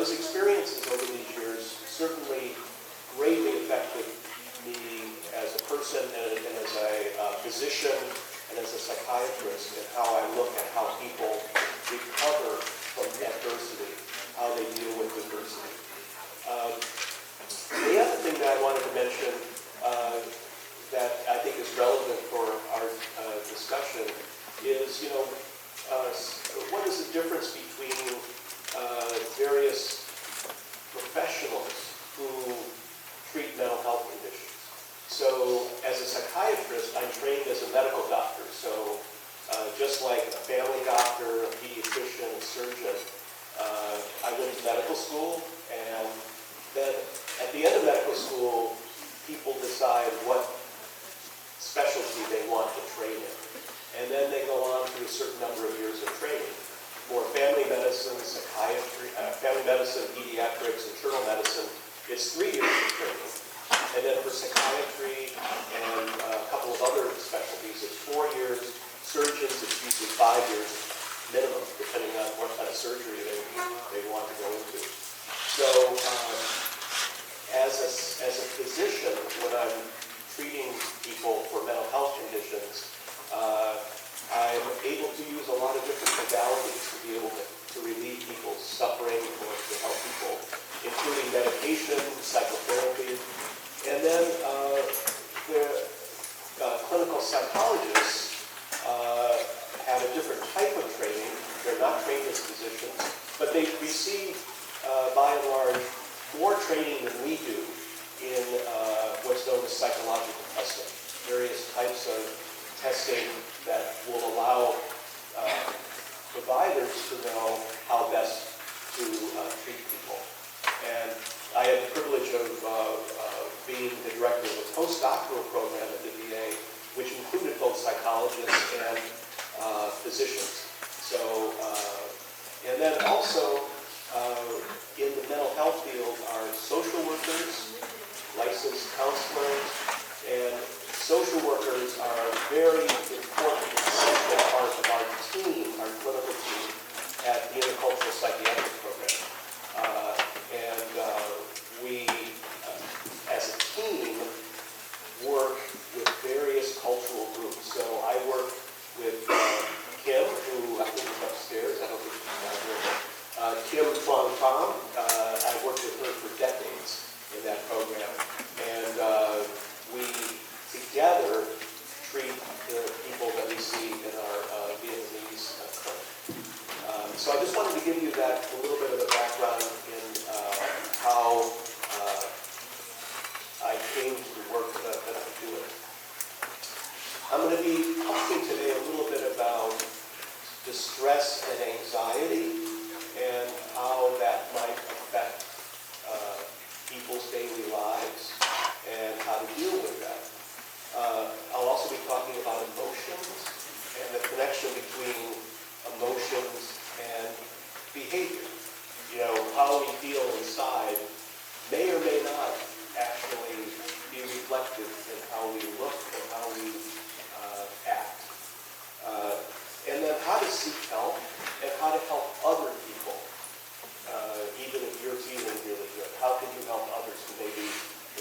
those experiences over these years certainly greatly affected me as a person and as a physician and as a psychiatrist, and how I look at how people recover from adversity, how they deal with adversity. The other thing that I wanted to mention that I think is relevant for our discussion is, what is the difference between various professionals who treat mental health conditions? So, as a psychiatrist, I'm trained as a medical doctor. So, just like a family doctor, a pediatrician, a surgeon, I went to medical school, and then at the end of medical school, people decide what specialty they want to train in. And then they go on through a certain number of years of training. For family medicine, psychiatry, family medicine, pediatrics, internal medicine, it's 3 years of training. And then for psychiatry and a couple of other specialties, it's 4 years. Surgeons, it's usually 5 years minimum, depending on what kind of surgery they want to go into. So, as a physician, when I'm treating people for mental health conditions, I'm able to use a lot of different modalities to be able to relieve people's suffering or to help people, including medication, psychotherapy. And then the clinical psychologists have a different type of training. They're not trained as physicians, but they receive, by and large, more training than we do in what's known as psychological testing, various types of testing that will allow providers to know how best to treat people. And I had the privilege of being the director of a postdoctoral program at the VA, which included both psychologists and physicians. So, and then also in the mental health field are social workers, licensed counselors, and social workers are a very important and central part of our team, our clinical team, at the Intercultural Psychiatric Program. We, as a team, work with various cultural groups. So I work with Kim, who I think is upstairs. I don't think she's down here. Kim Tom. I've worked with her for decades in that program. And we together treat the people that we see in our Vietnamese clinic. So I just wanted to give you that a little bit of a background in how I came to the work that I'm doing. I'm going to be talking today a little bit about distress and anxiety and how that might affect people's daily lives and how to deal with that. I'll also be talking about emotions and the connection between emotions and behavior. How we feel inside may or may not actually be reflected in how we look and how we act. And then how to seek help and how to help other people, even if you're feeling really good. How can you help others who may be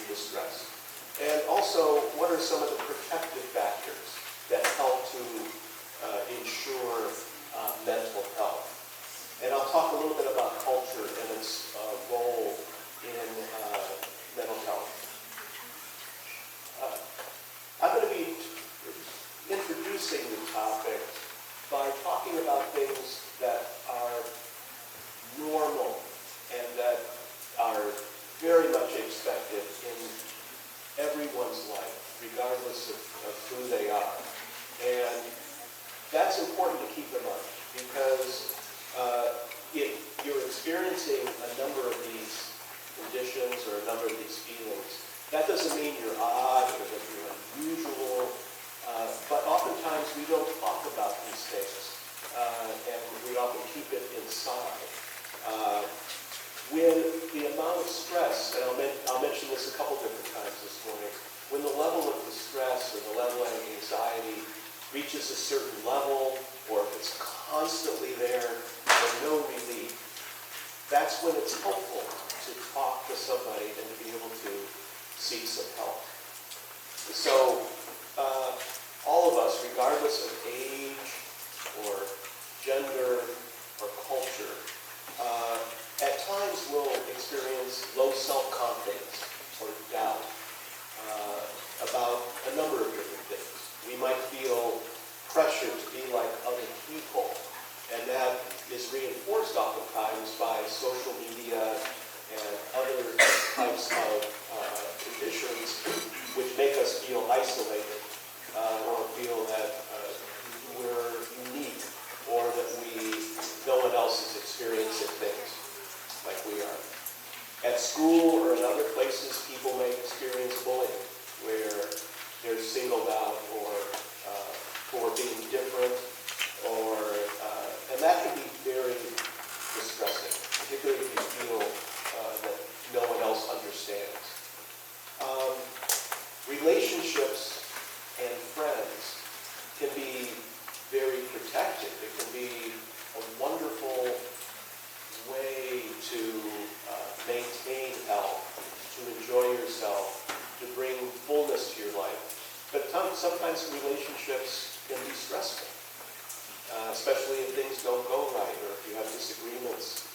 in distress? And also, what are some of the protective factors that help to ensure mental health? And I'll talk a little bit about culture and its role in mental health. I'm going to be introducing the topic by talking about things that are normal and that are very much expected in everyone's life, regardless of who they are. And that's important to keep in mind, because if you're experiencing a number of these conditions or a number of these feelings, that doesn't mean you're odd or that you're unusual, but oftentimes we don't talk about these things, and we often keep it inside. When the amount of stress, and I'll mention this a couple different times this morning, when the level of distress or the level of anxiety reaches a certain level, or if it's constantly there and no relief, that's when it's helpful to talk to somebody and to be able to seek some help. So all of us, regardless of age or gender or culture, at times will experience low self-confidence or doubt about a number of different things. We might feel pressure to be like other people, and that is reinforced oftentimes by social media and other types of conditions which make us feel isolated or feel that we're unique or that no one else is experiencing things like we are. At school or in other places, people may experience bullying where they're singled out or for being different, and that can be very distressing, particularly if you feel that no one else understands. Relationships and friends can be very protective. It can be a wonderful way to maintain health, to enjoy yourself, to bring fullness to your life. But sometimes relationships can be stressful, especially if things don't go right or if you have disagreements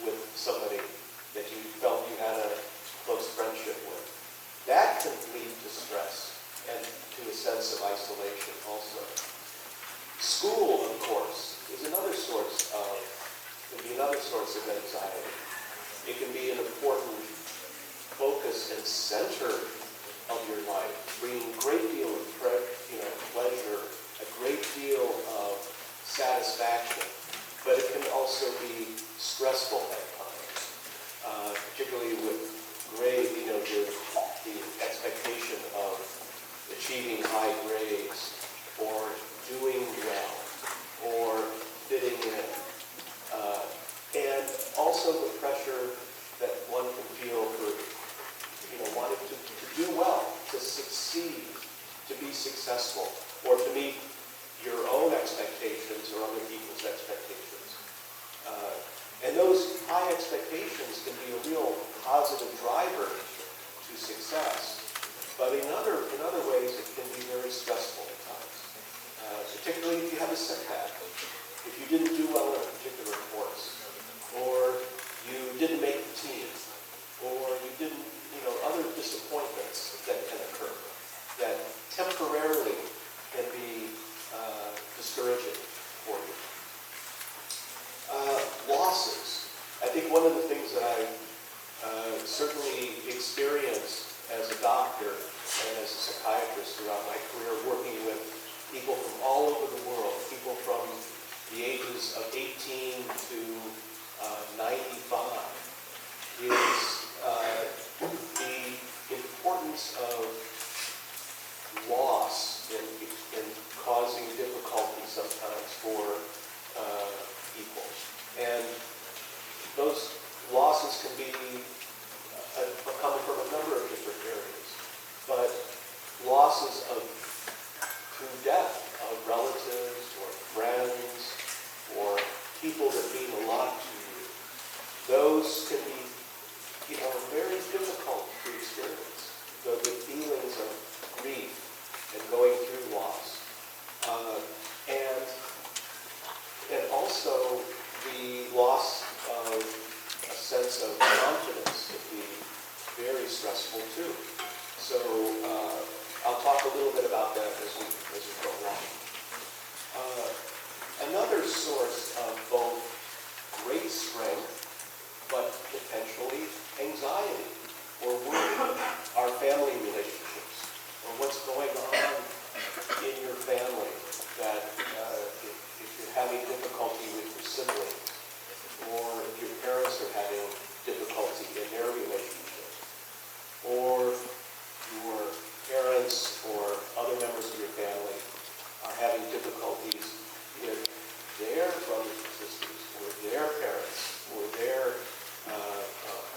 with somebody that you felt you had a close friendship with. That can lead to stress and to a sense of isolation also. School, of course, is another source of anxiety. It can be an important focus and center of your life, bringing a great deal of pleasure, a great deal of satisfaction, but it can also be stressful at times, particularly with the expectation of achieving high grades or doing well or fitting in. And also the pressure that one can feel for wanting to do well, to succeed, to be successful, or to meet your own expectations or other people's expectations. And those high expectations can be a real positive driver to success. But in other ways, it can be very stressful at times, particularly if you have a setback. If you didn't do well in a particular course, or you didn't make the team, or you didn't, other disappointments that can occur that temporarily can be discouraging for you. Losses. I think one of the things that I certainly experienced as a doctor and as a psychiatrist throughout my career, working with people from all over the world, people from the ages of 18 to 95, is the importance of loss in causing difficulty sometimes for people. And those losses can be coming from a number of different areas, but losses through death of relatives or friends or people that mean a lot to you, those can be very difficult to experience. The feelings of grief and going through loss. And also the loss of a sense of confidence can be very stressful too. So I'll talk a little bit about that as we go along. Another source of both great strength but potentially anxiety or worry are family relationships, or what's going on in your family, that if you're having difficulty with your siblings, or if your parents are having difficulty in their relationship, or your parents or other members of your family are having difficulties with their brothers and sisters, or their parents, or their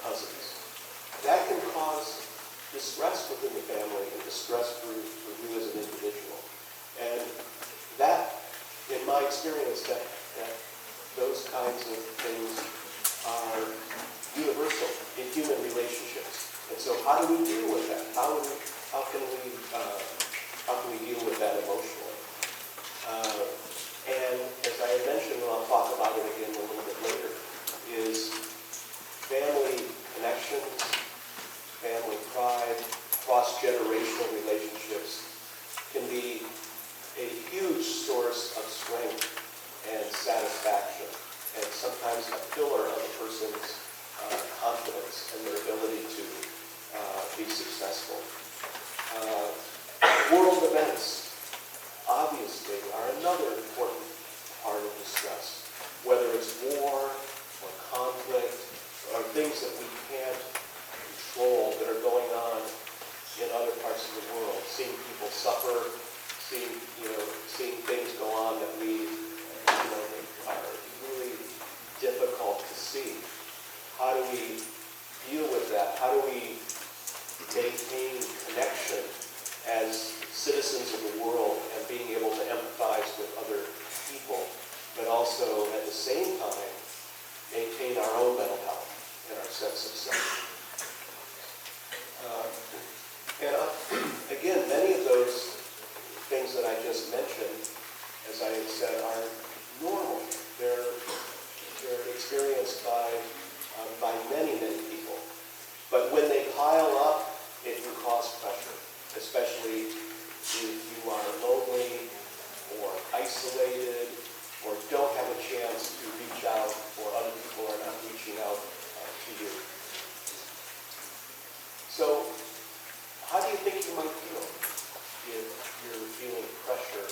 cousins. That can cause distress within the family and distress for you as an individual. And that, in my experience, that those kinds of things are universal in human relationships. And so how do we deal with that? How can we deal with that emotionally? And as I had mentioned, and I'll talk about it again a little bit later, is family connections, family pride, cross-generational relationships can be a huge source of strength and satisfaction, and sometimes a pillar of a person's confidence and their ability to be successful. World events, obviously, are another important part of distress. Whether it's war or conflict or things that we can't control that are going on in other parts of the world, seeing people suffer, seeing things go on that we are really difficult to see. How do we deal with that? How do we maintain connection as citizens of the world and being able to empathize with other people, but also at the same time maintain our own mental health and our sense of self? Again, many of those things that I just mentioned, as I had said, are normal. They're experienced by many people. But when they pile up, it can cause pressure, especially if you are lonely or isolated or don't have a chance to reach out, or other people are not reaching out to you. So, how do you think you might feel if you're feeling pressure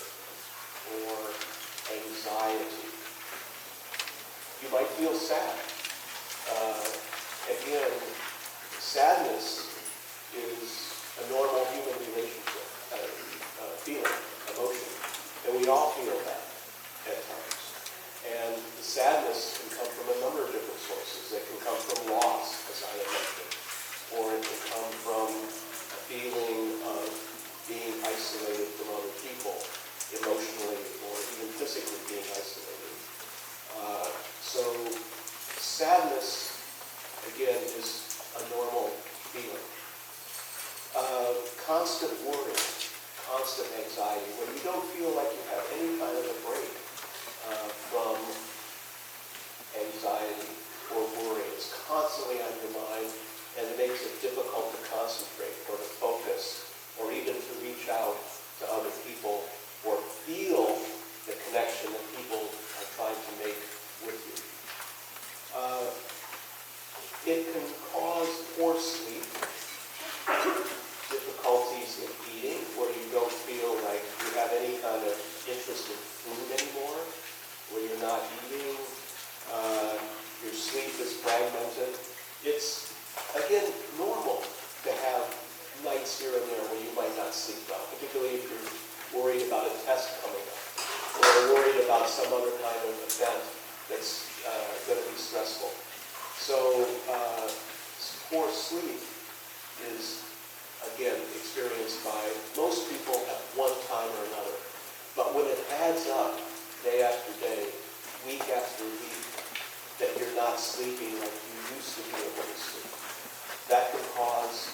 or anxiety? You might feel sad. Again, sadness is a normal human relationship, feeling, emotion, and we all feel that at times. And the sadness can come from a number of different sources. It can come from loss, as I had mentioned, or it can come from a feeling of being isolated from other people, emotionally or even physically being isolated. So sadness, again, is a normal feeling. Constant worry, constant anxiety, when you don't feel like you have any kind of a break from anxiety or worry. It's constantly on your mind, and it makes it difficult to concentrate or to focus or even to reach out to other people or feel the connection that people are trying to make with you. It can cause poor sleep, difficulties in eating, where you don't feel like you have any kind of interest in food anymore, where you're not eating, your sleep is fragmented. It's, again, normal to have nights here and there where you might not sleep well, particularly if you're worried about a test coming up, or worried about some other kind of event that's going to be stressful. So poor sleep is, again, experienced by most people at one time or another. But when it adds up day after day, week after week, that you're not sleeping like you used to be able to sleep, that can cause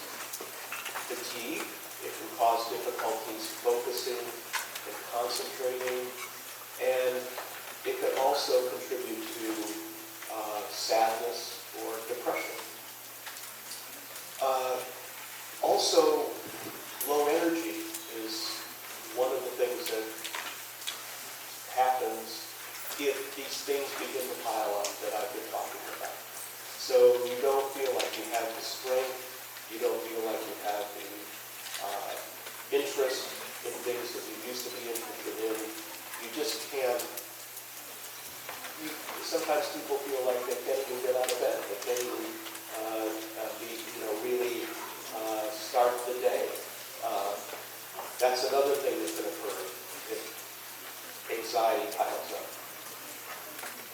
fatigue. It can cause difficulties focusing and concentrating, and it can also contribute to sadness or depression. Also, low energy is one of the things that happens if these things begin to pile up that I've been talking about. So you don't feel like you have the strength, you don't feel like you have the interest in things that you used to be interested in. You just can't. Sometimes people feel like they can't even get out of bed. They can't even really start the day. That's another thing that can occur if anxiety piles up.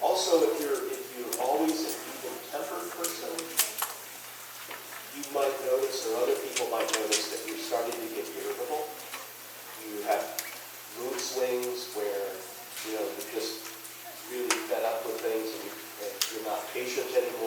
Also, if you're always an even-tempered person, you might notice, or other people might notice, that you're starting to get irritable. You have mood swings where you're just really fed up with things, and you're not patient anymore.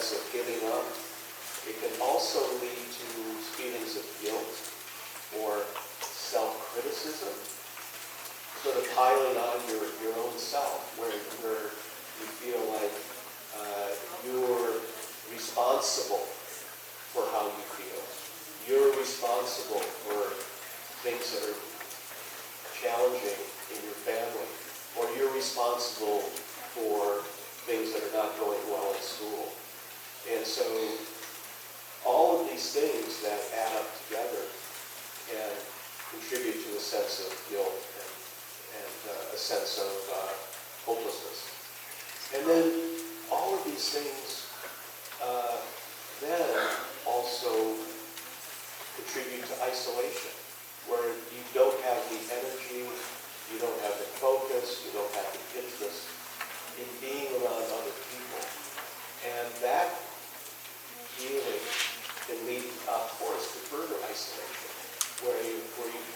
sense of giving up. It can also lead to feelings of guilt or self-criticism, sort of piling on your own self, where you feel like you're responsible for how you feel. You're responsible for things that are challenging in your family, or you're responsible for things that are not going well at school. And so all of these things that add up together can contribute to a sense of guilt and a sense of hopelessness. And then all of these things then also contribute to isolation, where you don't have the energy, you don't have the focus, you don't have the interest in being around other people. And that feeling can lead, of course, to further isolation, where you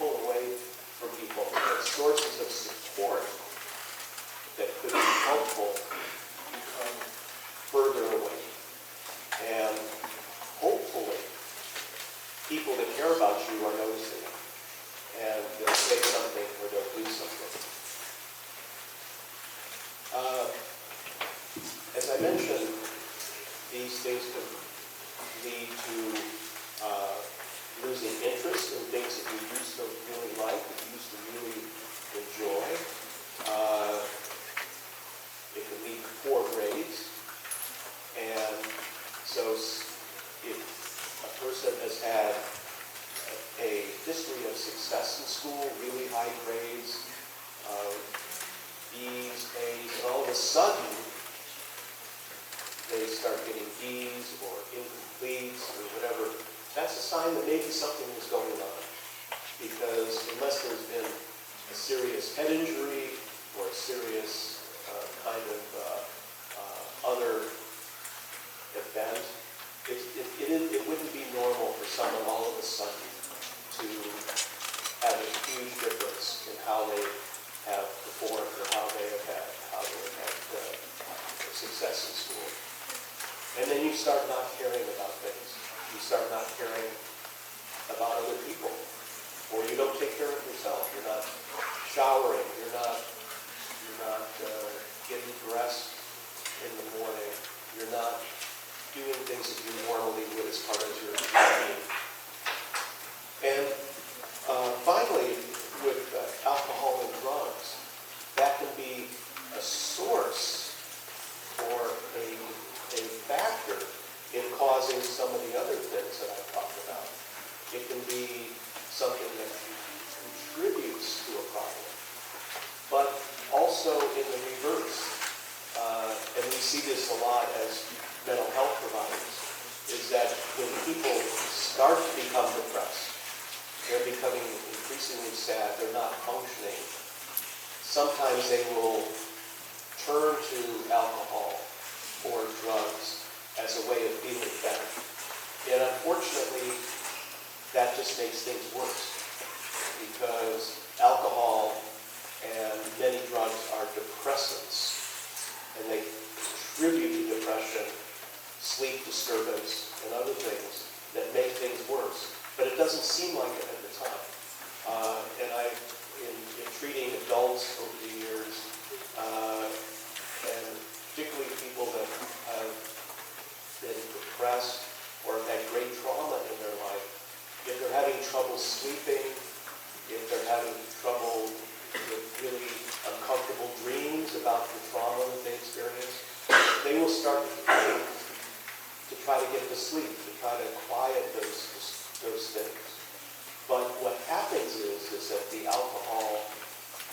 pull away from people. And sources of support that could be helpful become further away. And hopefully, people that care about you are noticing it, and they'll say something or they'll do something. As I mentioned, these things can lead to losing interest in things that you used to really like, that you used to really enjoy. It can lead to poor grades. And so if a person has had a history of success in school, really high grades, B's, A's, and all of a sudden they start getting D's or incompletes or whatever, that's a sign that maybe something is going on. Because unless there's been a serious head injury or a serious kind of other event, it wouldn't be normal for someone all of a sudden to have a huge difference in how they have performed or how they have had success in school. And then you start not caring about things. You start not caring about other people. Or you don't take care of yourself. You're not showering. You're not getting dressed in the morning. You're not doing things that you normally would as part of your routine. And finally, with alcohol and drugs, that can be a source or a factor in causing some of the other things that I've talked about. It can be something that contributes to a problem, but also in the reverse. And we see this a lot as mental health providers, is that when people start to become depressed, they're becoming increasingly sad, they're not functioning, sometimes they will turn to alcohol or drugs as a way of feeling better. And unfortunately, that just makes things worse, because alcohol and many drugs are depressants, and they contribute to depression, sleep disturbance, and other things that make things worse. But it doesn't seem like it at the time. And in treating adults over the years, and particularly people that have been depressed or have had great trauma in their life, if they're having trouble sleeping, if they're having trouble with really uncomfortable dreams about the trauma that they experienced, they will start to drink to try to get to sleep, to try to quiet those things. But what happens is that the alcohol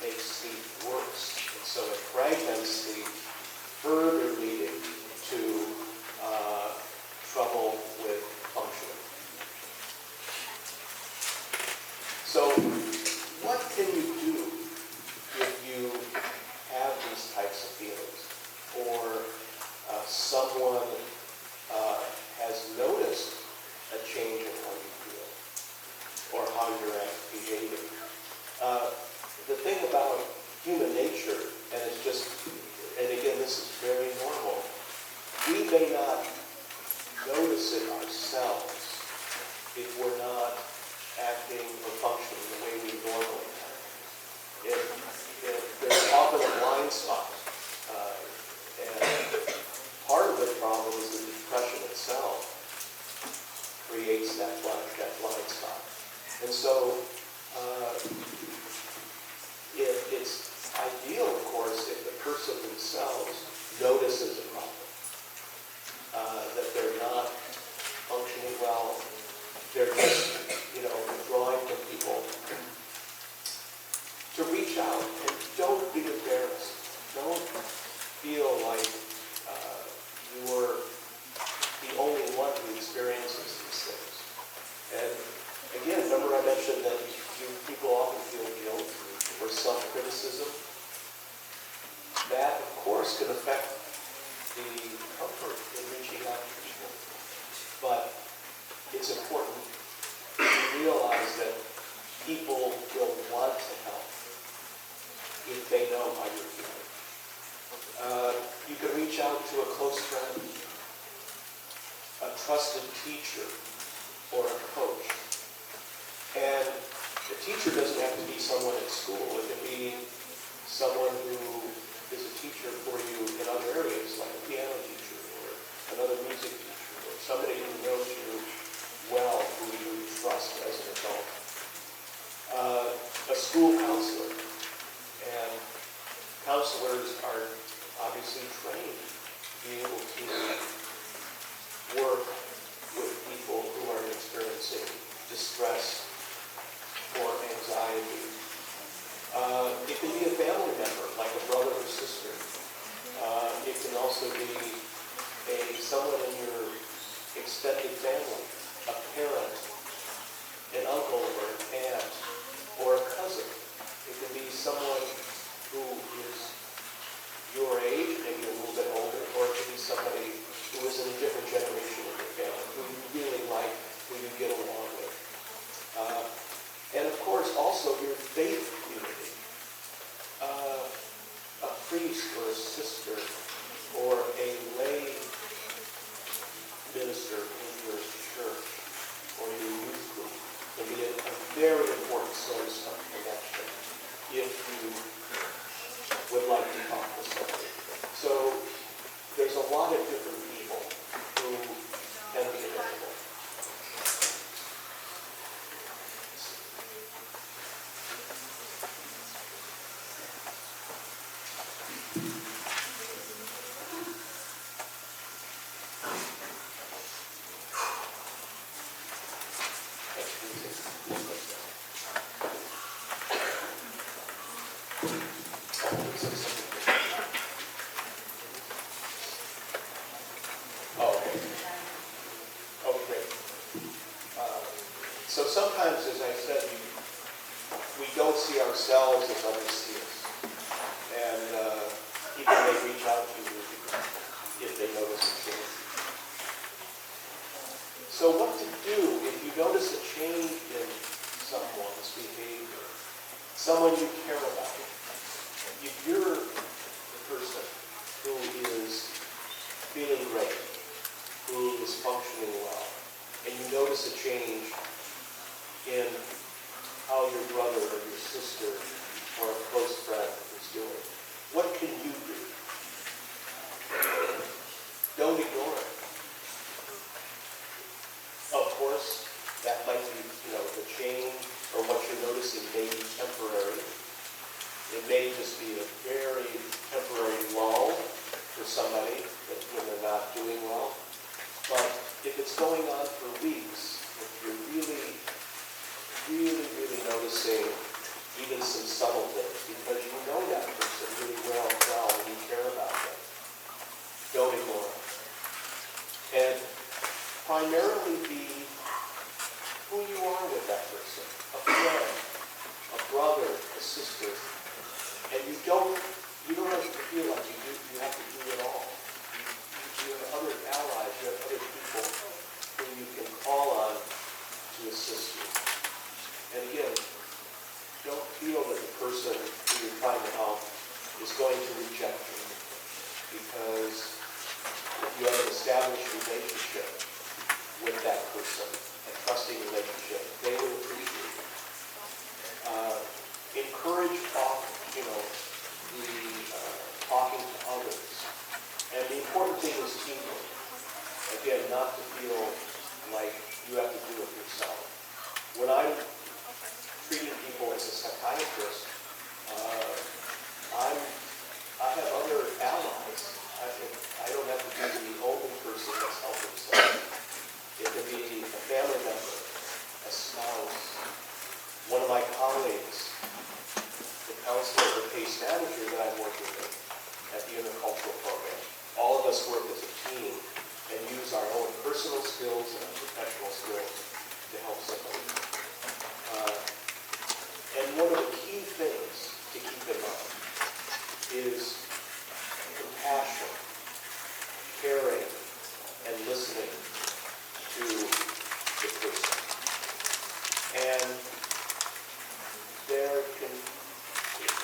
makes sleep worse. And so it fragments sleep, further leading to trouble with functioning. So what can you do if you have these types of feelings, or someone has noticed a change in how you feel or how you're behaving? The thing about human nature, and it's just reach out and don't be embarrassed. Don't feel like you're the only one who experiences these things. And again, remember I mentioned that people often feel guilt or self-criticism. That, of course, can affect the comfort in reaching out to people. But it's important to realize that people will want to help if they know how you're feeling. You can reach out to a close friend, a trusted teacher, or a coach. And the teacher doesn't have to be someone at school. It can be someone who is a teacher for you in other areas, like a piano teacher or another music teacher, or somebody who knows you well, who you trust as an adult. A school counselor. And counselors are obviously trained to be able to work with people who are experiencing distress or anxiety. It can be a family member, like a brother or sister. It can also be someone in your extended family, a parent, an uncle or an aunt, or a cousin. It can be someone who is your age, maybe a little bit older, or it can be somebody who is in a different generation in your family, who you really like, who you get along with. And of course, also your faith community. A priest or a sister or a lay minister in your church or your youth group can be a very important source of connection if you would like to talk to somebody. So there's a lot of different people who can be available. So sometimes, as I said, we don't see ourselves as others see us. And people may reach out to you if they notice a change. So what to do if you notice a change in someone's behavior, someone you care about? If you're the person who is feeling great, who is functioning well, and you notice a change in how your brother or your sister or a close friend is doing, what can you do? Don't ignore it. Of course, that might be, the change or what you're noticing may be temporary. It may just be a very temporary lull for somebody when they're not doing well. But if it's going on for weeks, if you're really noticing even some subtle things, because you know that person really well and you care about them, don't ignore it. And primarily be who you are with that person, a friend, a brother, a sister. And you don't have to feel like you have to do it all. You have other allies, you have other people who you can call on to assist you. And again, don't feel that the person who you're trying to help is going to reject you, because you have an established relationship with that person, a trusting relationship. They will appreciate it. Encourage talking to others. And the important thing is teamwork. Again, not to feel like you have to do it yourself. When I'm treating people as a psychiatrist, I have other allies. I don't have to be the only person that's helping someone. It could be a family member, a spouse, one of my colleagues, the counselor case manager that I'm working with at the intercultural program. All of us work as a team and use our own personal skills and professional skills to help somebody. And one of the key things to keep in mind is compassion, caring, and listening to the person. And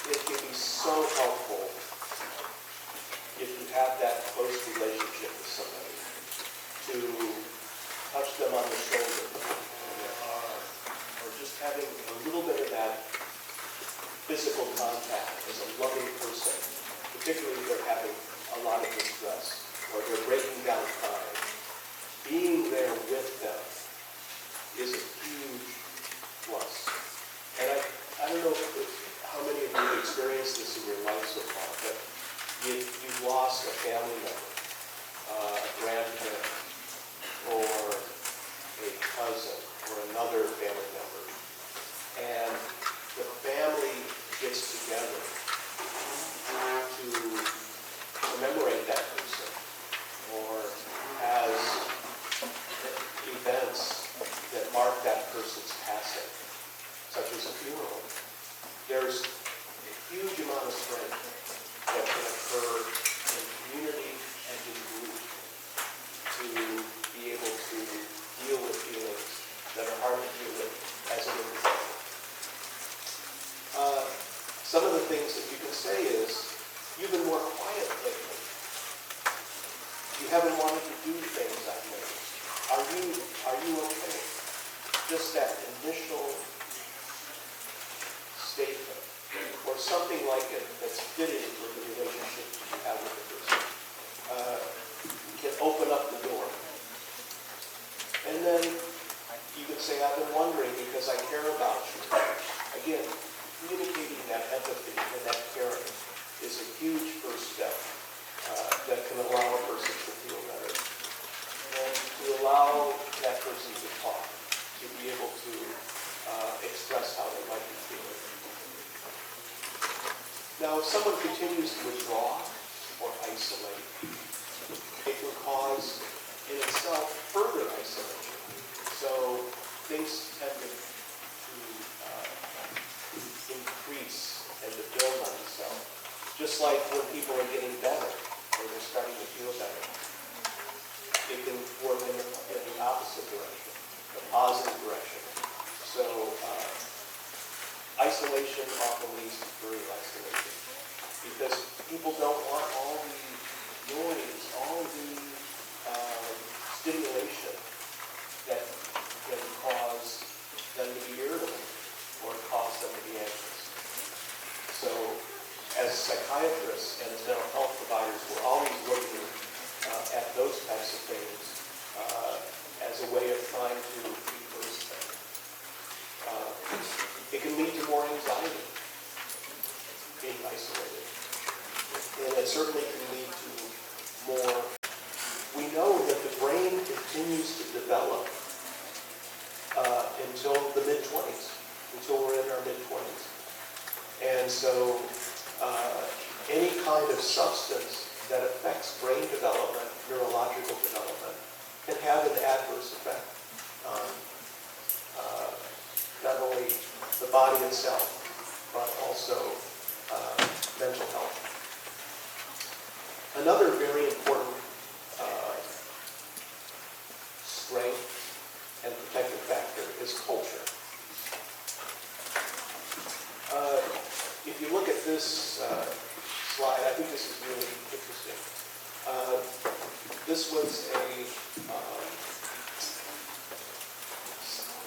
it can be so helpful if you have that close relationship with somebody to touch them on the shoulder or their arm, or just having a little bit of that physical contact as a loving person, particularly if they're having a lot of distress or they're breaking down crying. Being there with them is a huge plus. And I don't know how many of you have experienced this in your life so far, but you've lost a family member, a grandparent, or a cousin, or another family member. And the family gets together to commemorate that person, or has events that mark that person's passing, such as a funeral. There's a huge amount of strength that can occur in community and in group to be able to deal with feelings that are hard to deal with as an individual. Some of the things that you can say is, you've been more quiet lately. You haven't wanted to do things I've noticed. Are you okay? Just that initial statement, or something like it that's fitting with the relationship that you have with the person, can open up the door. And then you can say, I've been wondering because I care about you. Again, communicating that empathy and that caring is a huge first step that can allow a person to feel better. And to allow that person to talk, to be able to express how they might be feeling. Now, if someone continues to withdraw or isolate, it can cause, in itself, further isolation. So things tend to increase and to build on themselves. Just like when people are getting better, or they're starting to feel better, it can work in the opposite direction, the positive direction. So isolation often leads to further isolation, because people don't want all the noise, all the stimulation that can cause them to be irritable or cause them to be anxious. So as psychiatrists and as mental health providers, we're always looking at those types of things as a way of trying to reverse them. It can lead to more anxiety, being isolated. And it certainly can lead to more. We know that the brain continues to develop until the mid-20s, until we're in our mid-20s. And so any kind of substance that affects brain development, neurological development, can have an adverse effect on not only the body itself, but also mental health. Another very important strength and protective factor is culture. If you look at this slide, I think this is really interesting. This was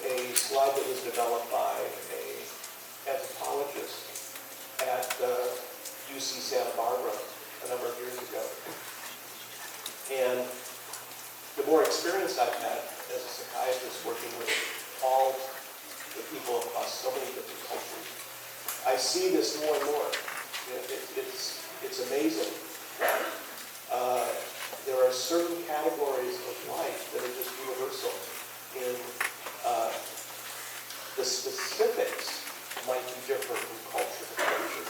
a slide that was developed by an anthropologist at UC Santa Barbara a number of years ago. And the more experience I've had as a psychiatrist working with all the people across so many different cultures, I see this more and more. It's amazing that there are certain categories of life that are just universal. In the specifics might be different from culture to culture,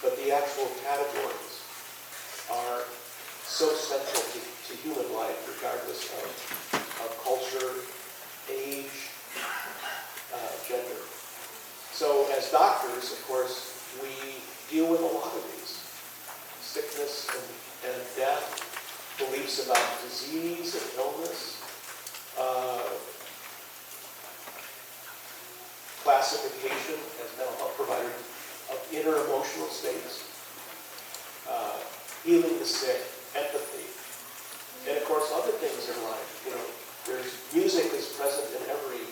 but the intellectual categories are so central to human life, regardless of culture, age, gender. So as doctors, of course, we deal with a lot of these. Sickness and death, beliefs about disease and illness, classification as mental health providers of inner emotional states, healing the sick, empathy, and of course other things in life. You know, there's music is present in every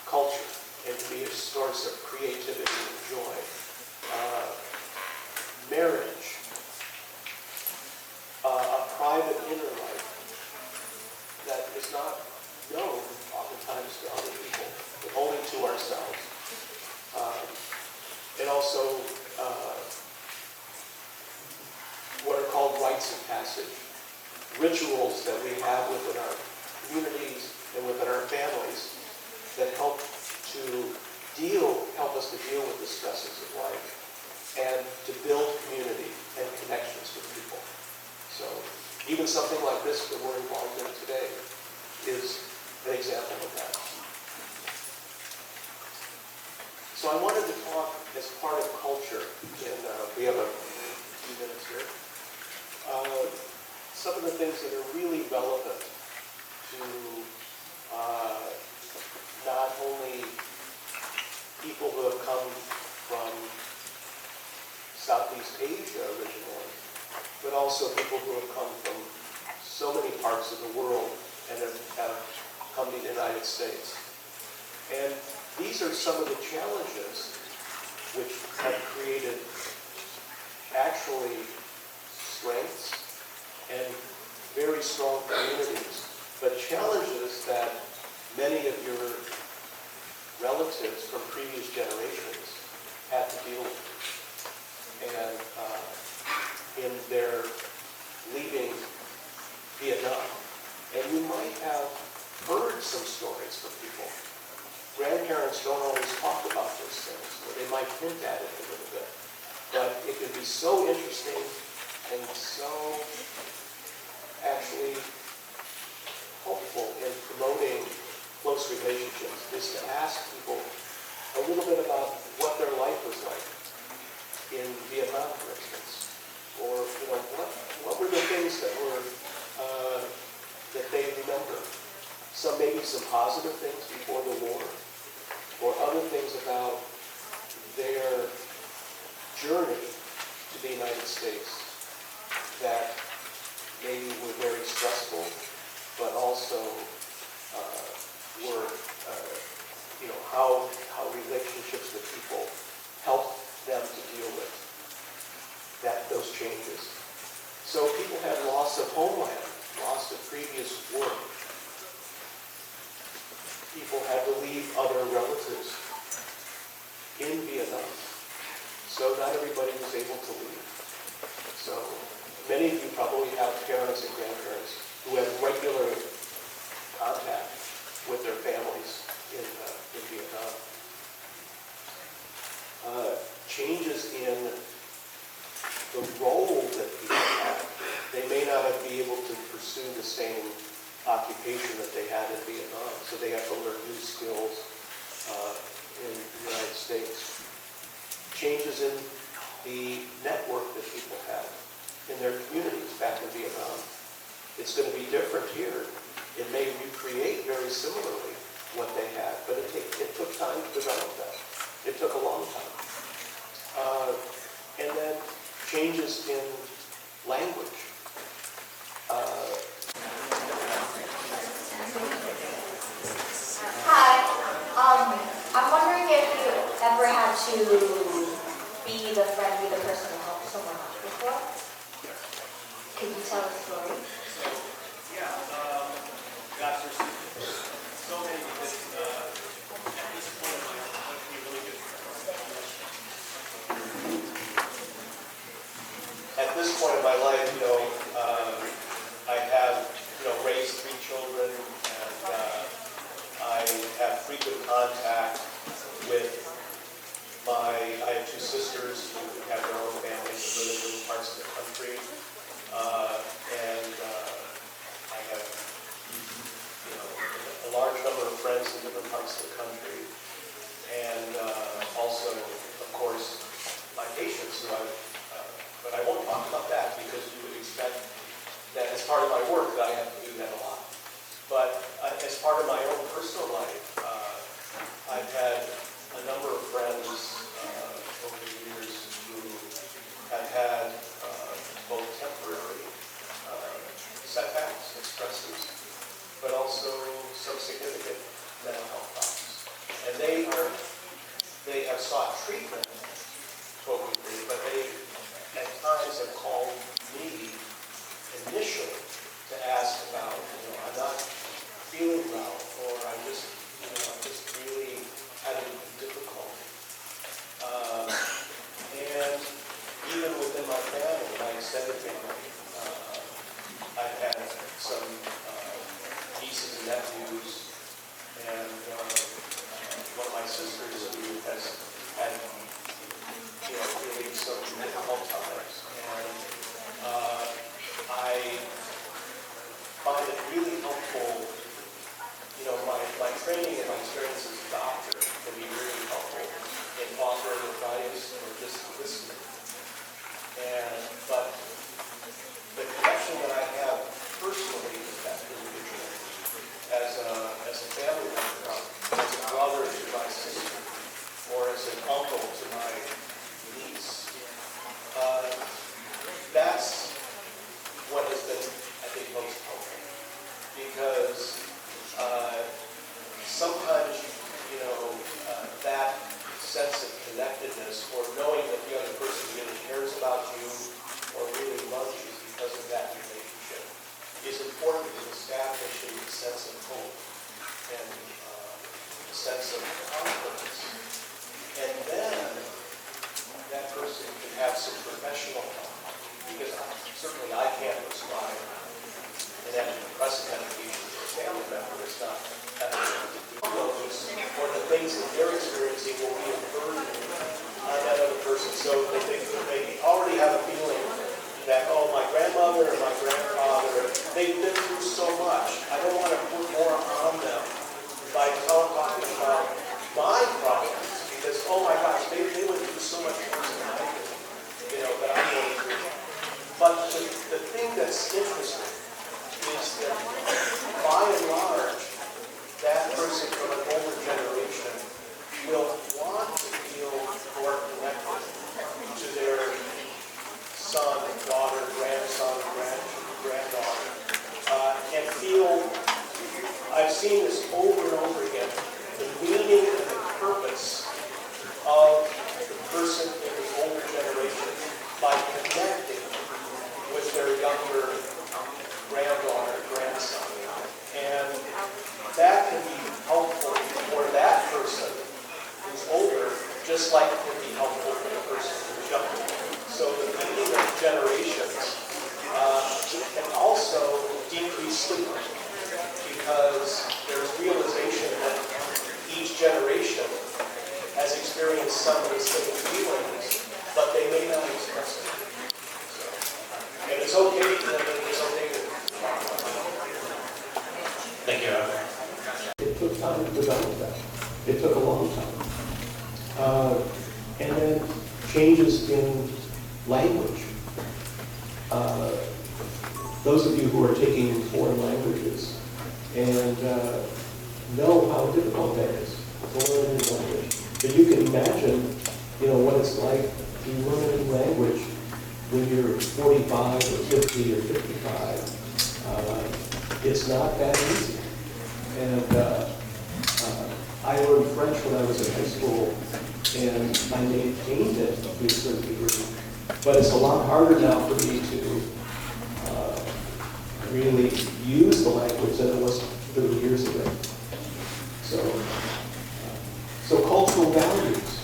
culture and can be a source of creativity and joy. Marriage, a private inner life that is not known oftentimes to other people, but only to ourselves. And also what are called rites of passage, rituals that we have within our communities and within our families that help us to deal with the stresses of life and to build community and connections with people. So even something like this that we're involved in today is an example of that. So I wanted to talk as part of culture, and we have a few minutes here, some of the things that are really relevant to not only people who have come from Southeast Asia originally, but also people who have come from so many parts of the world and have come to the United States. And these are some of the challenges which have created actually strengths and very strong communities, but challenges that many of your relatives from previous generations had to deal with. And in their leaving Vietnam. And you might have heard some stories from people. Grandparents don't always talk about those things, or they might hint at it a little bit. But it can be so interesting and so actually helpful in promoting close relationships, is to ask people a little bit about what their life was like in Vietnam, for instance. Or, you know, what were the things that were that they remember? Maybe some positive things before the war, or other things about their journey to the United States that maybe were very stressful, but also were, you know, how relationships with people helped them to deal with those changes. So people had loss of homeland, loss of previous work. People had to leave other relatives in Vietnam. So not everybody was able to leave. So many of you probably have parents and grandparents who have regular contact with their families in Vietnam. Changes in the role that people have. They may not be able to pursue the same occupation that they had in Vietnam, so they have to learn new skills in the United States. Changes in the network that people have in their communities back in Vietnam. It's going to be different here. It may recreate very similarly what they had, but it took time to develop that. It took a long time. And then changes in language. Hi. I'm wondering if you ever had to be the person who helped someone out before? Could you tell a story? Yeah. Gosh, there's so many things. At this point in my life, it would be really good. At this point in my life, you know, I have, you know, raised 3 children, and I have frequent contact with I have 2 sisters who have their own families and live families in different parts of the country, and also, of course, my patients who but I won't talk about that because you would expect that as part of my work that I have to do that a lot. But as part of my own personal life, I've had a number of friends over the years who have had both temporary setbacks and stresses, but also some significant mental health problems. And they have sought treatment appropriately, but they at times have called me initially to ask about, I'm not feeling well, or I'm just really having difficulty. And even within my family, my extended family, I've had some nieces and nephews, and one of my sisters who has had, really some difficult times. And I find it really helpful, my training and my experience as a doctor can be really helpful in offering advice or just listening. But the connection that I have personally with that individual as a family member, as a brother to my sister, or as an uncle to my niece, that's what has been, I think, most helpful. Because sometimes, that sense of connectedness, or knowing that the other person really cares about you or really loves you because of that relationship, is important in establishing a sense of hope and a sense of confidence. And then that person can have some professional help, because certainly I can't prescribe an antidepressant medication to a family member. It's not or the things that they're experiencing will be a burden on that other person. So they already have a feeling that, oh, my grandmother or my grandfather, they've been through so much. I don't want to put more on them by talking about my problems, because, oh my gosh, they went through so much worse than I did, that I'm going through. But the thing that's interesting is that, by and large, that person from an older generation will want to feel more connected to their son, daughter, grandson, granddaughter, and feel, I've seen this over and over again, the meaning and the purpose of the person in the older generation by connecting with their younger granddaughter, grandson. And that can be helpful for that person who's older, just like it can be helpful for the person who's younger. So the meaning of generations can also decrease stigma, because there's realization that each generation has experienced some of the same feelings, but they may not express it. And it's okay. It's okay to talk about it. Thank you. It took time to develop that. It took a long time. And then changes in language. Those of you who are taking foreign languages and know how difficult that is to learn a new language. But you can imagine, what it's like to learn a new language when you're 45 or 50 or 55. It's not that easy. And I learned French when I was in high school, and I maintained it to a certain degree. But it's a lot harder now for me to really use the language than it was 30 years ago. So cultural values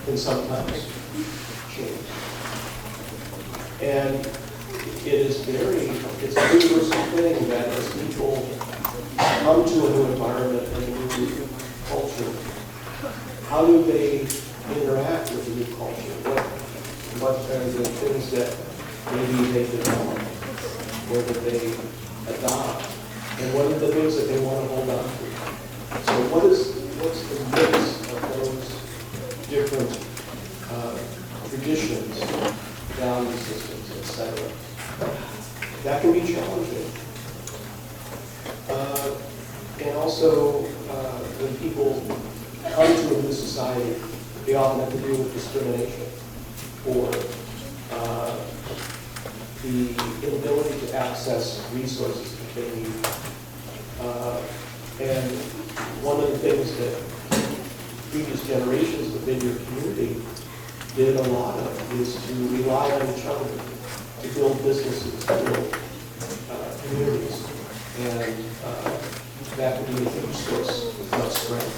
can sometimes change. And it's a universal thing that as people come to a new environment and a new culture, how do they interact with the new culture? What are the things that maybe they develop, or that they adopt, and what are the things that they want to hold on to? So what's the mix of those different traditions, value systems, etc.? That can be challenging. And also, when people come to a new society, they often have to deal with discrimination or the inability to access resources that they need. And one of the things that previous generations within your community did a lot of is to rely on each other to build businesses, to build communities. And that can be a huge source of strength.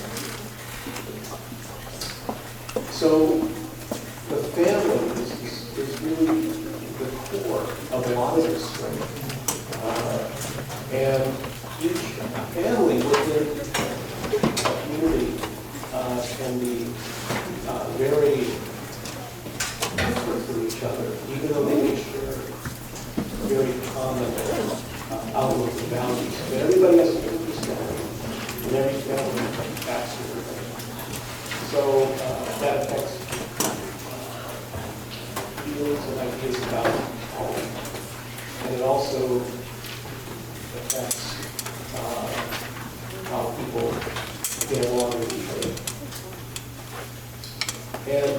So the family is really the core of a lot of this strength. And each family within a community can be very different from each other, even though they may share very common outlook and values. But everybody has a different personality, and every family acts differently. So that affects feelings and ideas about home. And it also affects how people get along with each other. And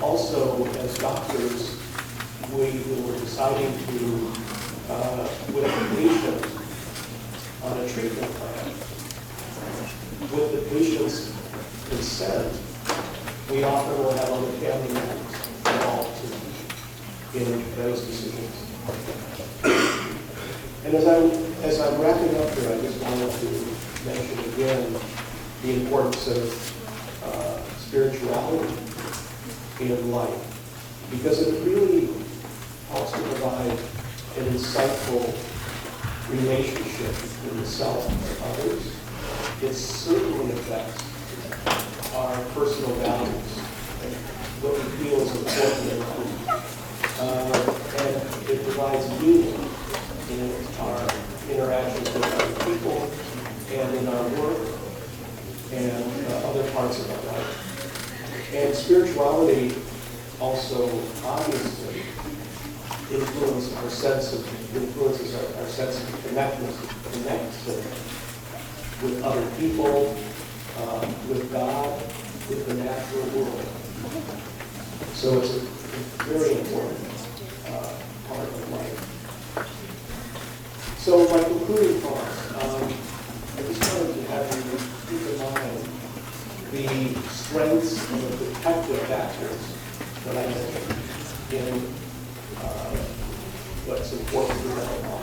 also, as doctors, we were deciding to, with a patient on a treatment plan, with the patient's consent, we often will have other family members involved in those decisions. And as I'm wrapping up here, I just wanted to mention again the importance of spirituality in life, because it really helps to provide an insightful relationship between the self and others. It certainly affects our personal values and what we feel is important in life. And it provides meaning in our interactions with other people and in our work and other parts of our life. And spirituality also obviously influences our sense of connectedness with other people, with God, with the natural world. So it's a very important part of life. So my concluding thoughts, I just wanted to have you keep in mind the strengths and the protective factors that I mentioned in what's important to know.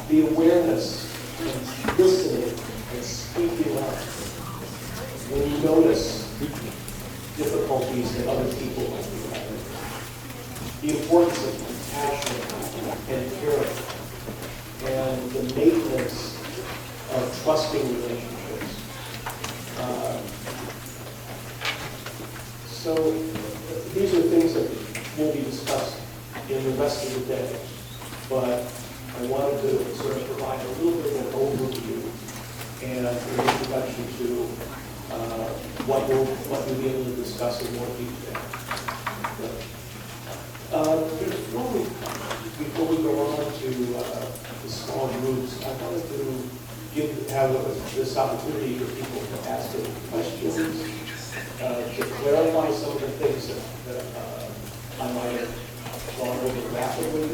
The awareness and listening and speaking up when you notice difficulties that other people might be having. The importance of compassion and caring and the maintenance of trusting relationships. So these are things that will be discussed in the rest of the day, but I wanted to sort of provide a little bit of an overview and an introduction to what we'll be able to discuss in more detail. Before we go on to the small groups, I wanted to have this opportunity for people to ask any questions, to clarify some of the things that I might have gone over rapidly,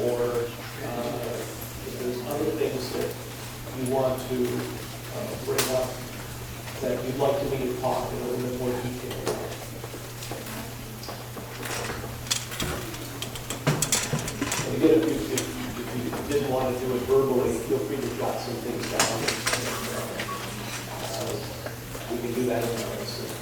or if there's other things that you want to bring up that you'd like me to talk in a little bit more detail about. And again, if you didn't want to do it verbally, feel free to jot some things down. We can do that in our system.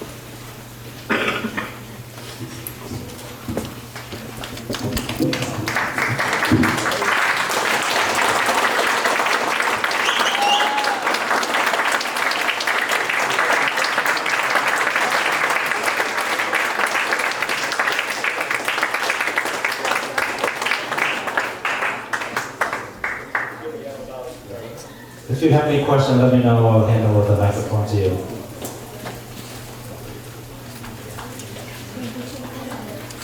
If you have any questions, let me know. I'll hand over the microphone to you.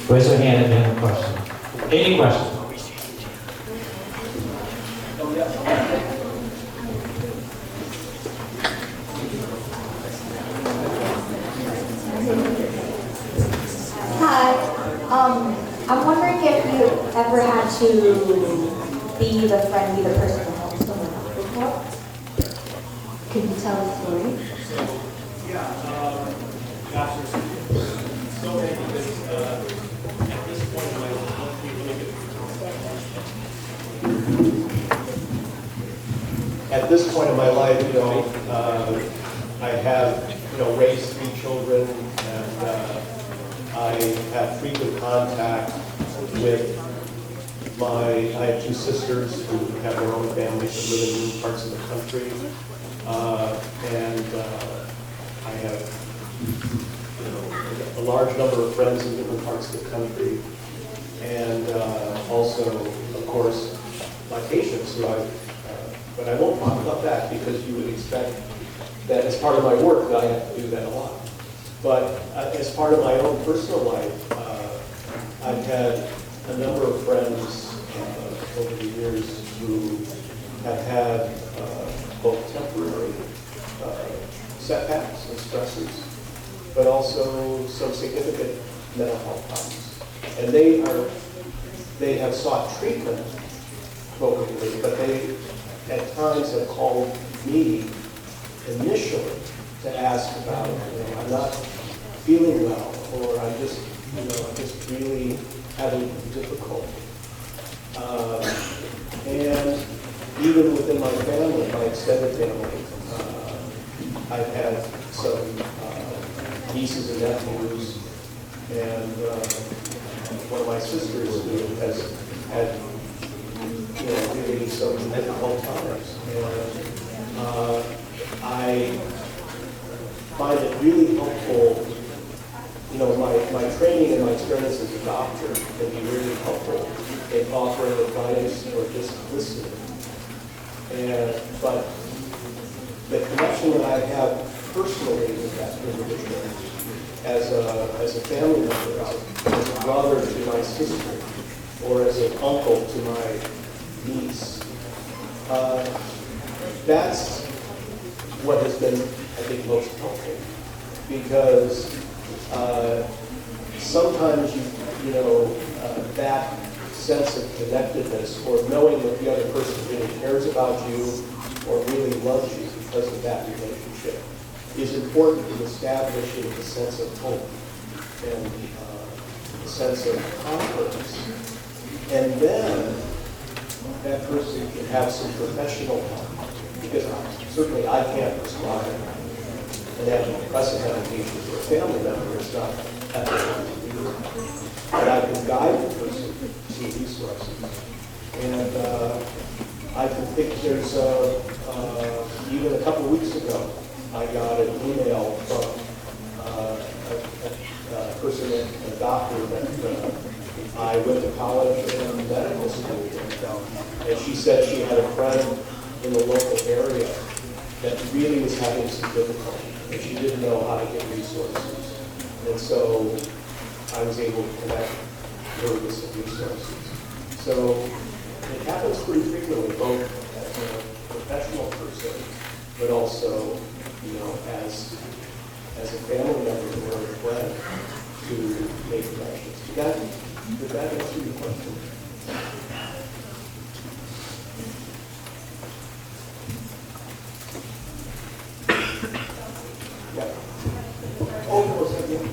Raise your hand if you have a question. Any question? Hi. I'm wondering if you ever had to be the friend, be the person to help someone out before? Could you tell a story? Yeah, gosh, there's so many things. At this point in my life, at this point in my life, you know, I have, you know, raised 3 children, and I have frequent contact with I have 2 sisters who have their own families that live in different parts of the country, and I have, you know, a large number of friends in different parts of the country, and also, of course, my patients who but I won't talk about that because you would expect that as part of my work that I have to do that a lot. But as part of my own personal life, I've had a number of friends over the years who have had both temporary setbacks and stresses, but also some significant mental health problems. And they have sought treatment appropriately, but they at times have called me initially to ask about, you know, I'm not feeling well, or I'm just, you know, I'm just really having difficulty. And even within my family, my extended family, I've had some nieces and nephews, and one of my sisters who has had, you know, really some difficult times. And I find it really helpful, you know, my training and my experience as a doctor can be really helpful in offering advice or just listening. But the connection that I have personally with that individual, as a family member, as a brother to my sister, or as an uncle to my niece, that's what has been, I think, most helpful. Because sometimes you know, that sense of connectedness, or knowing that the other person really cares about you or really loves you because of that relationship, is important in establishing a sense of hope and a sense of confidence. And then that person can have some professional help, because certainly I can't prescribe an antidepressant medication for a family member. It's not ethical to do that. But I can guide the person to resources. And I can think there's even a couple of weeks ago, I got an email from a person, a doctor that I went to college and medical school with. And she said she had a friend in the local area that really was having some difficulty, and she didn't know how to get resources. And so I was able to connect her with some resources. So it happens pretty frequently, both as a professional person, but also, you know, as a family member or a friend, to make connections. Did that answer your question? Yeah. Oh, no, so, yeah.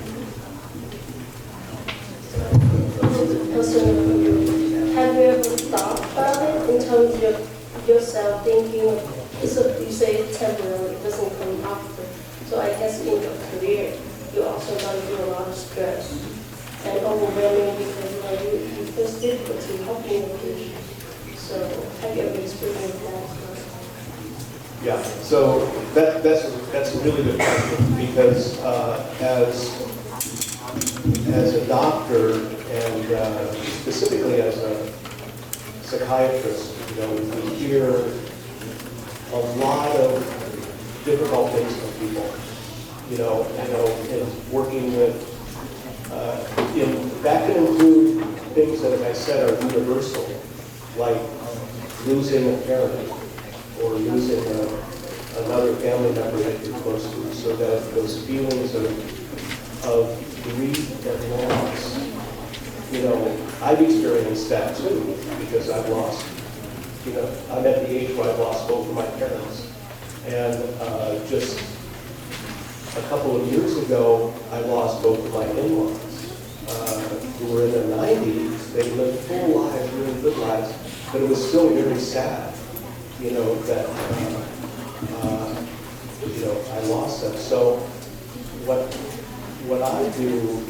Have you ever thought about it in terms of yourself thinking, you say temporarily, it doesn't come after. So I guess in your career, you also going through a lot of stress and overwhelming because you feel difficulty helping the patient. So have you ever experienced that? Yeah, so that's a really good question, because as a doctor and specifically as a psychiatrist, you know, we hear a lot of difficult things for people. And working with, that can include things that, as I said, are universal, like losing a parent or losing another family member that you're close to, so that those feelings of grief and loss, I've experienced that too, because I've lost, I'm at the age where I've lost both of my parents. And just a couple of years ago, I lost both of my in-laws, who were in their 90s. They lived full lives, really good lives, but it was still very sad, that, I lost them. So what I do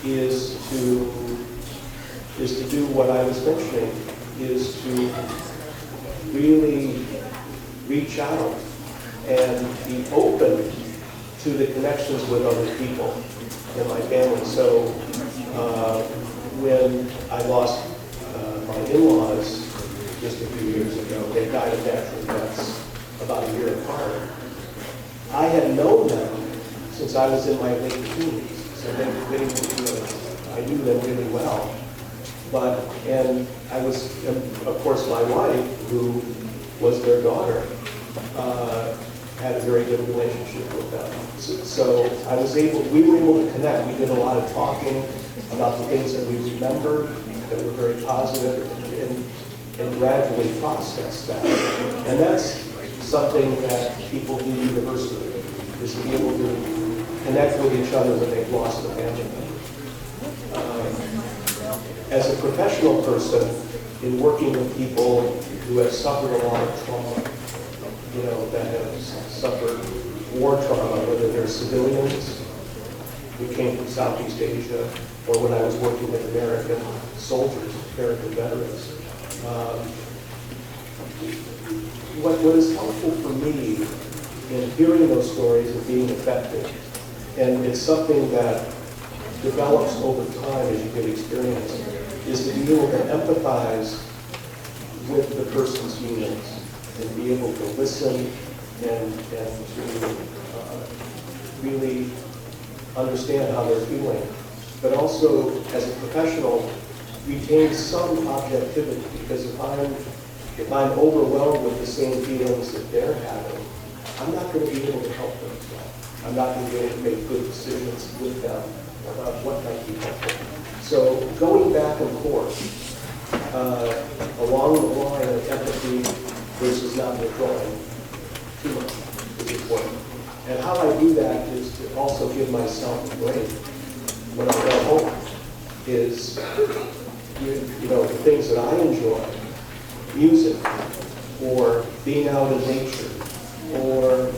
is to do what I was mentioning, is to really reach out and be open to the connections with other people in my family. So when I lost my in-laws just a few years ago, they died of natural deaths about a year apart. I had known them since I was in my late teens, so I knew them really well. And of course, my wife, who was their daughter, had a very good relationship with them. So we were able to connect. We did a lot of talking about the things that we remembered that were very positive, and gradually processed that. And that's something that people do universally, is to be able to connect with each other when they've lost a family member. As a professional person, in working with people who have suffered a lot of trauma, that have suffered war trauma, whether they're civilians who came from Southeast Asia, or when I was working with American soldiers, American veterans. What is helpful for me in hearing those stories and being affected, and it's something that develops over time as you get experience, is to be able to empathize with the person's feelings and be able to listen and to really understand how they're feeling. But also, as a professional, retain some objectivity, because if I'm overwhelmed with the same feelings that they're having, I'm not going to be able to help them. I'm not going to be able to make good decisions with them about what might be helpful. So going back and forth along the line of empathy versus not withdrawing too much is important. And how I do that is to also give myself a break when I go home. Is the things that I enjoy, music, or being out in nature, or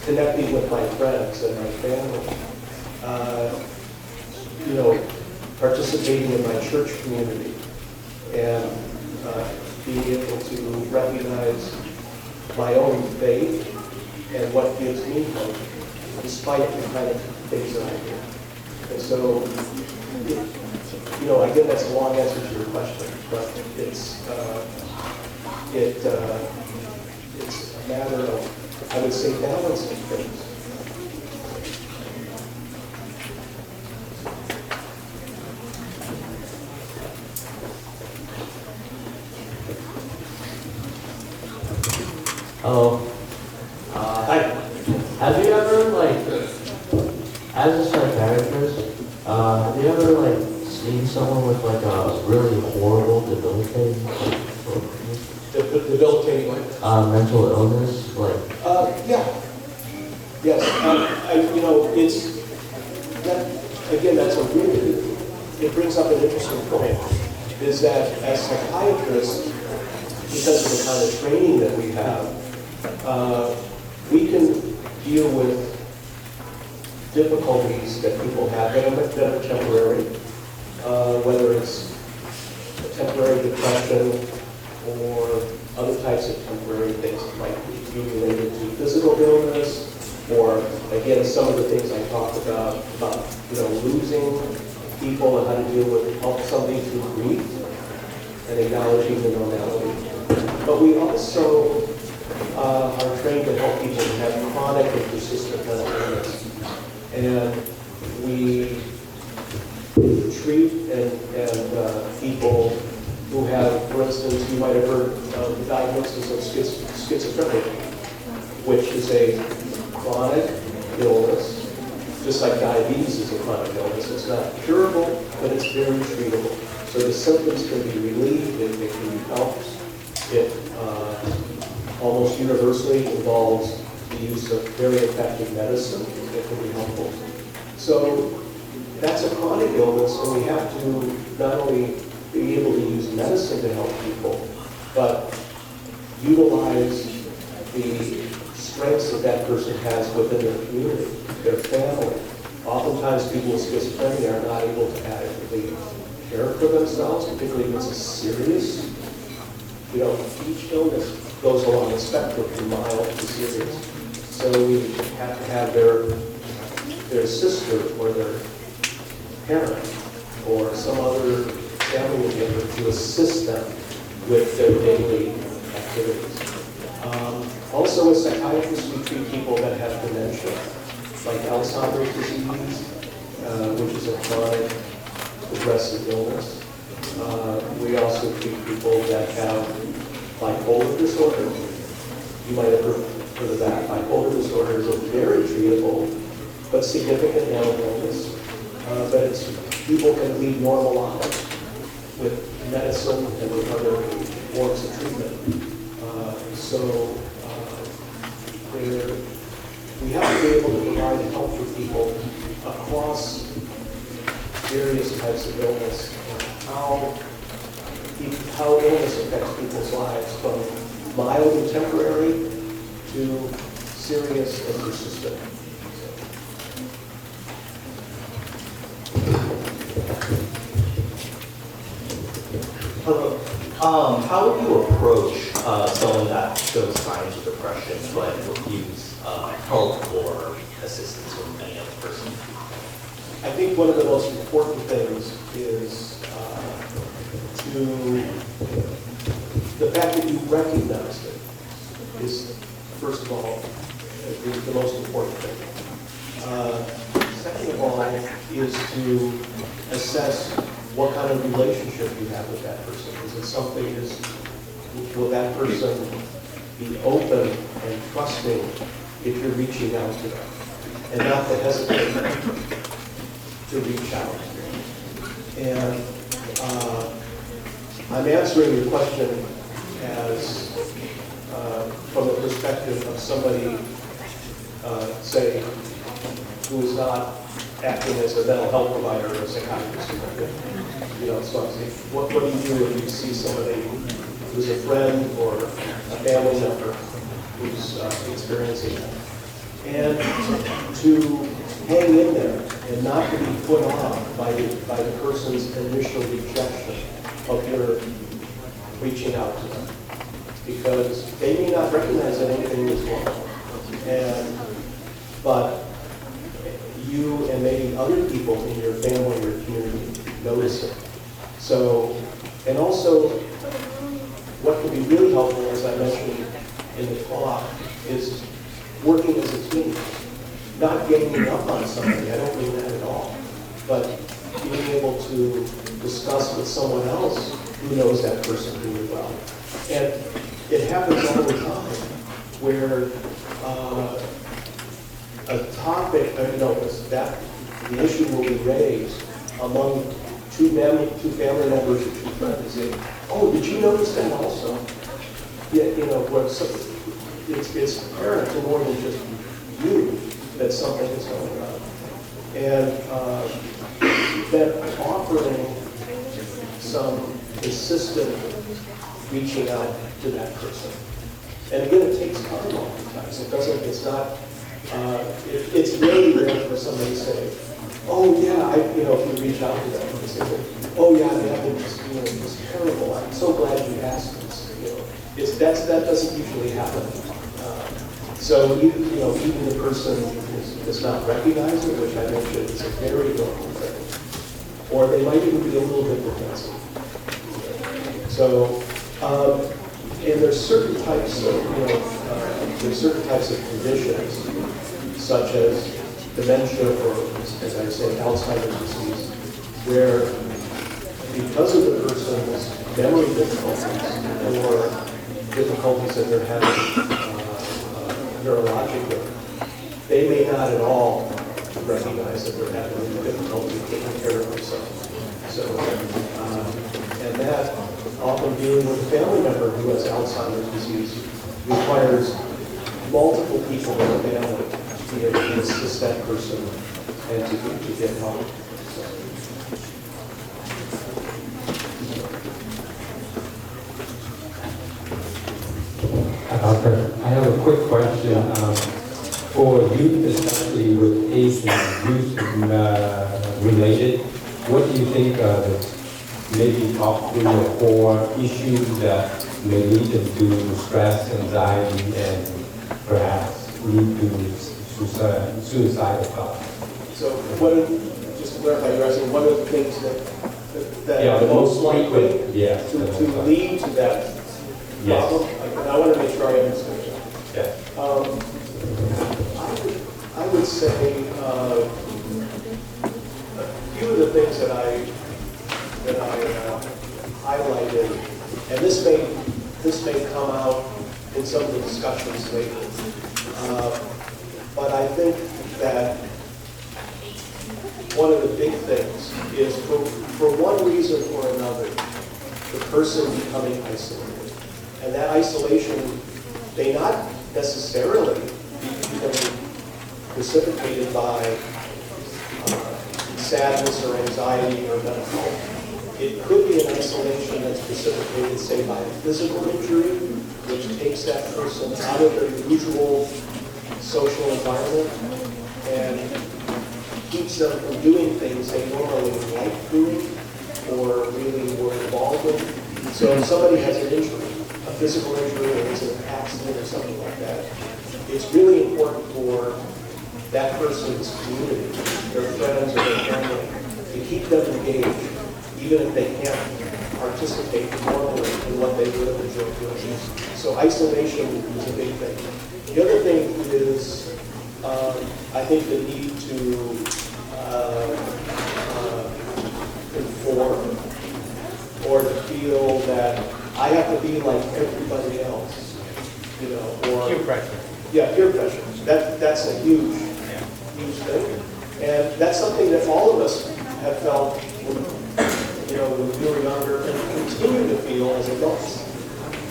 connecting with my friends and my family, participating in my church community, and being able to recognize my own faith and what gives me hope, despite the kind of things that I do. And so, again, that's a long answer to your question, but it's a matter of, I would say, balancing things. Hi. Have you ever, as a psychiatrist, have you ever, seen someone with, a really horrible, debilitating, Debilitating what? mental illness? Yeah. Yes. It's, that's a really, it brings up an interesting point, is that as psychiatrists, because of the kind of training that we have, we can deal with difficulties that people have that are temporary, whether it's a temporary depression or other types of temporary things that might be related to physical illness, or again, some of the things I talked about losing people and how to deal with help somebody through grief and acknowledging the normality. But we also are trained to help people who have chronic and persistent mental illness. And we treat people who have, for instance, you might have heard of the diagnosis of schizophrenia, which is a chronic illness, just like diabetes is a chronic illness. It's not curable, but it's very treatable. So the symptoms can be relieved, it can be helped. It almost universally involves the use of very effective medicine that can be helpful. So that's a chronic illness, and we have to not only be able to use medicine to help people, but utilize the strengths that that person has within their community, their family. Oftentimes people with schizophrenia are not able to adequately care for themselves, particularly if it's a serious, each illness goes along the spectrum from mild to serious. So we have to have their sister or their parent or some other family member to assist them with their daily activities. Also, as psychiatrists, we treat people that have dementia, like Alzheimer's disease, which is a chronic progressive illness. We also treat people that have bipolar disorder. You might have heard of that. Bipolar disorder is a very treatable but significant mental illness. But people can lead normal lives with medicine and with other forms of treatment. We have to be able to provide help for people across various types of illness, how illness affects people's lives, from mild and temporary to serious and persistent. Hello. How would you approach someone that shows signs of depression but refuse help or assistance from any other person? I think one of the most important things is the fact that you recognize it is, first of all, the most important thing. Second of all, is to assess what kind of relationship you have with that person. Is it something, will that person be open and trusting if you're reaching out to them, and not to hesitate to reach out. And I'm answering your question as from the perspective of somebody, say, who is not acting as a mental health provider or a psychiatrist. So I'm saying, what do you do if you see somebody who's a friend or a family member who's experiencing that? And to hang in there and not to be put off by the person's initial rejection of your reaching out to them, because they may not recognize that anything is wrong, but you and maybe other people in your family or community notice it. So, and also, what can be really helpful, as I mentioned in the talk, is working as a team. Not ganging up on somebody, I don't mean that at all, but being able to discuss with someone else who knows that person really well. And it happens all the time where a topic, the issue will be raised among two family members or two friends. Say, oh, did you notice that also? Yeah, it's apparent to more than just you that something is going on. And that offering some consistent reaching out to that person. And again, it takes time oftentimes. It's really rare for somebody to say, oh yeah, if you reach out to them, and say, oh yeah, it was terrible. I'm so glad you asked this. That doesn't usually happen. So even the person does not recognize it, which I mentioned is a very normal thing, or they might even be a little bit defensive. So, And there's certain types of, there's certain types of conditions, such as dementia or, as I say, Alzheimer's disease, where because of the person's memory difficulties or difficulties that they're having neurologically, they may not at all recognize that they're having difficulty taking care of themselves. So, and that often dealing with a family member who has Alzheimer's disease requires multiple people in the family to assist that person and to get help. Doctor, I have a quick question. For youth, especially with age and youth related, what do you think maybe top 3 or 4 issues that may lead them to stress, anxiety, and perhaps lead to suicidal thoughts? So, just to clarify, you're asking what are the things that Yeah, are the most most likely frequent, yes, to lead to that Yes. problem? I want to make sure I understand. Yeah. I would say a few of the things that I highlighted, and this may come out in some of the discussions later, but I think that one of the big things is for one reason or another, the person becoming isolated. And that isolation may not necessarily be precipitated by sadness or anxiety or mental health. It could be an isolation that's precipitated, say, by a physical injury, which takes that person out of their usual social environment and keeps them from doing things they normally like doing or really were involved in. So if somebody has an injury, a physical injury, or it's an accident or something like that, it's really important for that person's community, their friends or their family, to keep them engaged, even if they can't participate normally in what they would have enjoyed doing. So isolation is a big thing. The other thing is, I think the need to conform or to feel that I have to be like everybody else, or Peer pressure. yeah, peer pressure. That's a huge thing, and that's something that all of us have felt, when we were younger, and continue to feel as adults.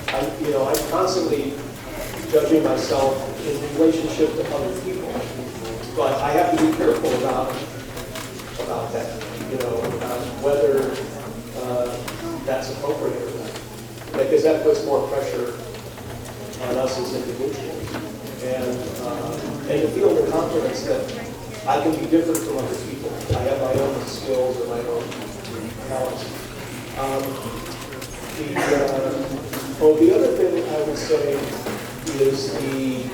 I'm constantly judging myself in relationship to other people, but I have to be careful about that, whether that's appropriate or not, because that puts more pressure on us as individuals, and to feel the confidence that I can be different from other people. I have my own skills or my own talents. The other thing I would say is the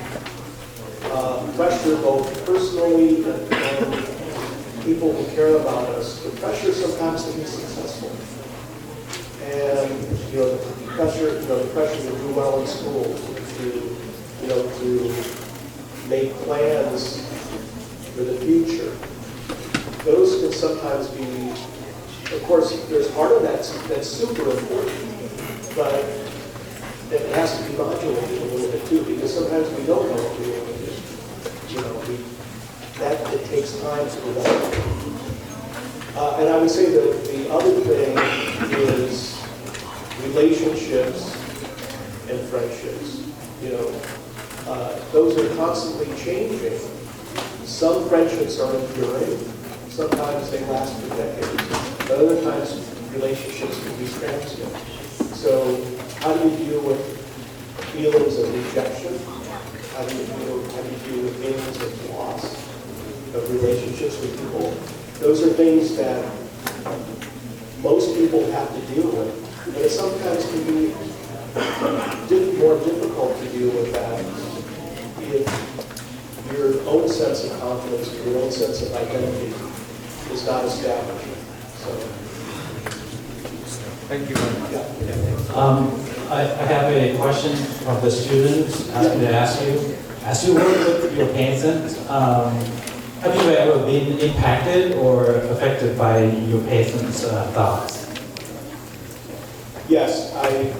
pressure, both personally and people who care about us, the pressure sometimes to be successful. And, the pressure to do well in school, to make plans for the future. Those can sometimes be, of course, there's part of that that's super important, but it has to be modulated a little bit too, because sometimes we don't know what we want to do. It takes time to develop. And I would say that the other thing is relationships and friendships. Those are constantly changing. Some friendships are enduring. Sometimes they last for decades. But other times, relationships can be transient. So how do you deal with feelings of rejection? How do you deal with feelings of loss, of relationships with people? Those are things that most people have to deal with. But it sometimes can be more difficult to deal with that if your own sense of confidence, your own sense of identity is not established. So, Thank you very much. yeah. I have a question from the students asking to ask you. As you work with your patients, have you ever been impacted or affected by your patients' thoughts? Yes, I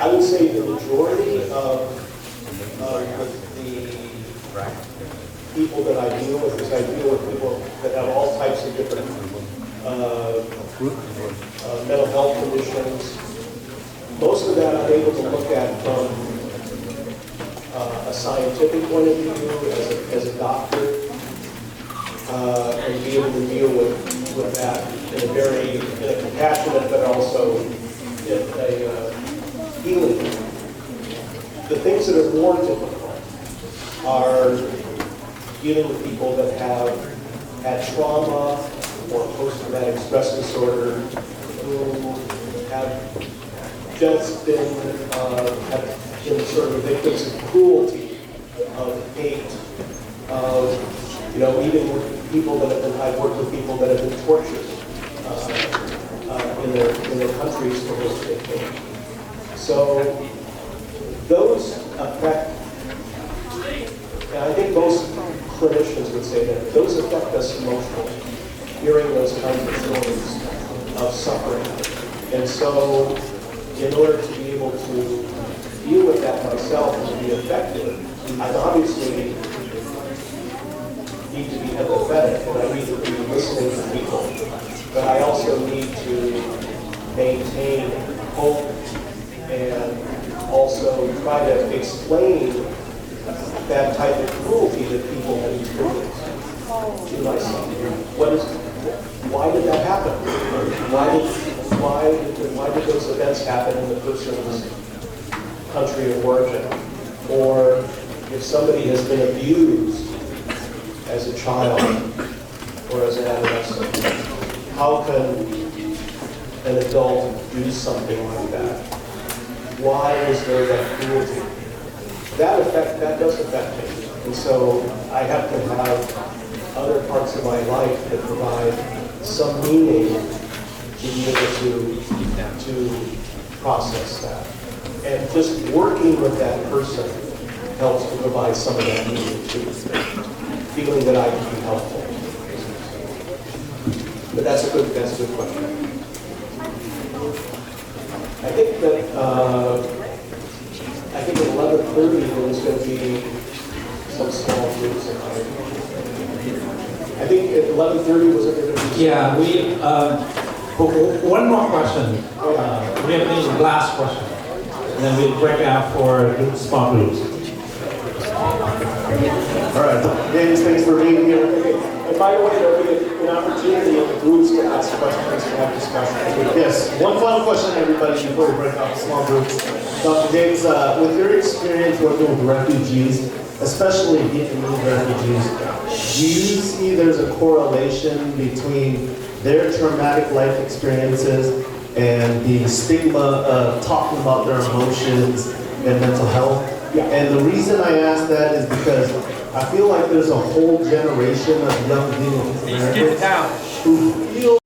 would say the majority of the people that I deal with, because I deal with people that have all types of different mental health conditions. Most of that I'm able to look at from a scientific point of view as a doctor, and be able to deal with that in a compassionate but also in a healing. The things that are more difficult are dealing with people that have had trauma or post-traumatic stress disorder, who have just been sort of victims of cruelty, of hate, of, even with people that have been, I've worked with people that have been tortured in their countries for which they came. So those affect, and I think most clinicians would say that those affect us emotionally, hearing those kinds of stories of suffering. And so in order to be able to deal with that myself and to be effective, I obviously need to be empathetic and I need to be listening to people. But I also need to maintain hope and also try to explain that type of cruelty that people have experienced to myself. Why did that happen? Why did those events happen in the person's country of origin? Or if somebody has been abused as a child or as an adolescent, how can an adult do something like that? Why is there that cruelty? That does affect me. And so I have to have other parts of my life that provide some meaning to be able to process that. And just working with that person helps to provide some of that meaning too. Feeling that I can be helpful. But that's a good question. I think that at 11:30 there's going to be some small groups. I think at 11:30 was it going to be? Yeah, one more question. We have the last question. And then we'll break out for small groups. All right. James, thanks for being here. And by the way, there will be an opportunity in the groups to ask questions and have discussion. Yes. One final question, everybody, before we break up small groups. Dr. James, with your experience working with refugees, especially Vietnamese refugees, do you see there's a correlation between their traumatic life experiences and the stigma of talking about their emotions and mental health? Yeah. And the reason I ask that is because I feel like there's a whole generation of young Vietnamese Americans who feel